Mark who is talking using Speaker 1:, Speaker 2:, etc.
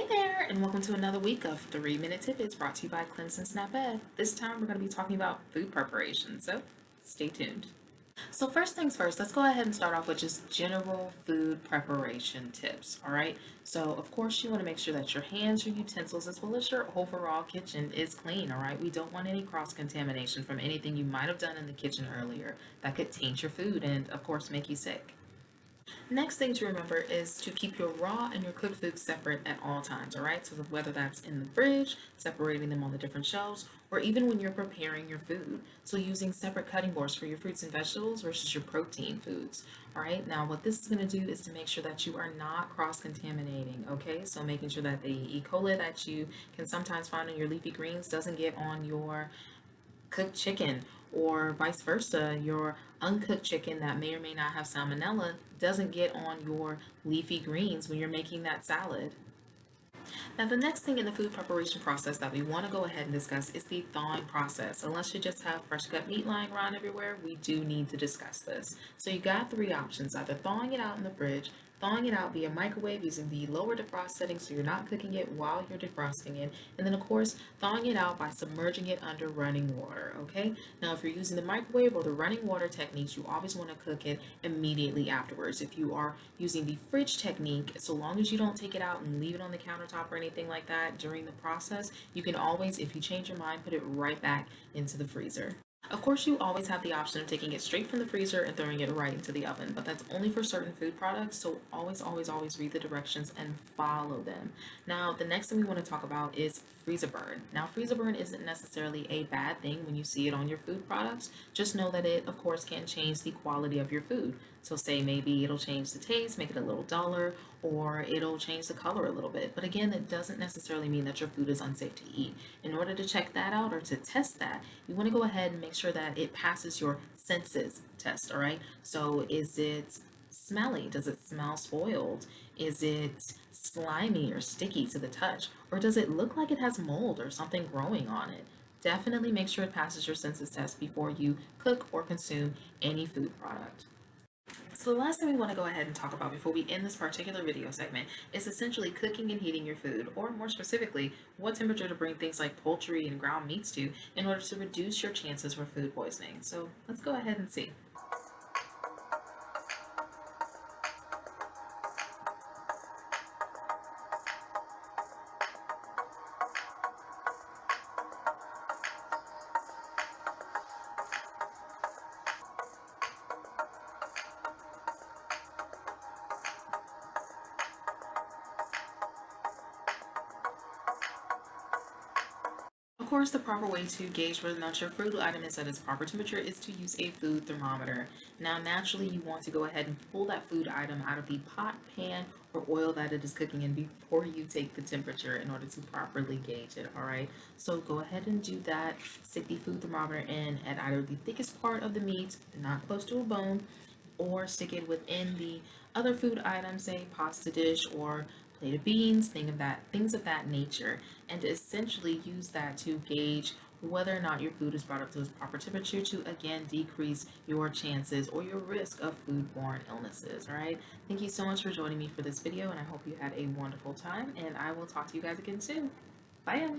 Speaker 1: Hey there, and welcome to another week of 3-Minute Tidbits brought to you by Cleanse and Snap Ed. This time we're going to be talking about food preparation, so stay tuned. So first things first, let's go ahead and start off with just general food preparation tips, all right? So of course you want to make sure that your hands, your utensils, as well as your overall kitchen is clean, all right? We don't want any cross-contamination from anything you might have done in the kitchen earlier that could taint your food and of course make you sick. Next thing to remember is to keep your raw and your cooked foods separate at all times, all right? So whether that's in the fridge, separating them on the different shelves, or even when you're preparing your food. So using separate cutting boards for your fruits and vegetables versus your protein foods, all right? Now what this is going to do is to make sure that you are not cross-contaminating, okay? So making sure that the E. coli that you can sometimes find in your leafy greens doesn't get on your cooked chicken, or vice versa, your uncooked chicken that may or may not have salmonella doesn't get on your leafy greens when you're making that salad. Now, the next thing in the food preparation process that we want to go ahead and discuss is the thawing process. Unless you just have fresh cut meat lying around everywhere, we do need to discuss this. So you got three options: either thawing it out in the fridge, thawing it out via microwave using the lower defrost setting so you're not cooking it while you're defrosting it, and then of course thawing it out by submerging it under running water. Okay, now if you're using the microwave or the running water techniques, you always want to cook it immediately afterwards. If you are using the fridge technique, so long as you don't take it out and leave it on the countertop or anything like that during the process, you can always, if you change your mind, put it right back into the freezer. Of course, you always have the option of taking it straight from the freezer and throwing it right into the oven, but that's only for certain food products, so always read the directions and follow them. Now, the next thing we want to talk about is freezer burn. Now, freezer burn isn't necessarily a bad thing when you see it on your food products. Just know that it, of course, can change the quality of your food. So say maybe it'll change the taste, make it a little duller, or it'll change the color a little bit. But again, it doesn't necessarily mean that your food is unsafe to eat. In order to check that out or to test that, you want to go ahead and make sure that it passes your senses test, all right? So is it smelly? Does it smell spoiled? Is it slimy or sticky to the touch? Or does it look like it has mold or something growing on it? Definitely make sure it passes your senses test before you cook or consume any food product. So the last thing we want to go ahead and talk about before we end this particular video segment is essentially cooking and heating your food, or more specifically, what temperature to bring things like poultry and ground meats to in order to reduce your chances for food poisoning. So let's go ahead and see. Of course, the proper way to gauge whether or not your food item is at its proper temperature is to use a food thermometer. Now, naturally, you want to go ahead and pull that food item out of the pot, pan, or oil that it is cooking in before you take the temperature in order to properly gauge it, all right? So go ahead and do that. Stick the food thermometer in at either the thickest part of the meat, not close to a bone, or stick it within the other food items, say pasta dish or plate of beans, things of that nature, and essentially use that to gauge whether or not your food is brought up to its proper temperature to again decrease your chances or your risk of foodborne illnesses. All right. Thank you so much for joining me for this video, and I hope you had a wonderful time, and I will talk to you guys again soon. Bye, guys.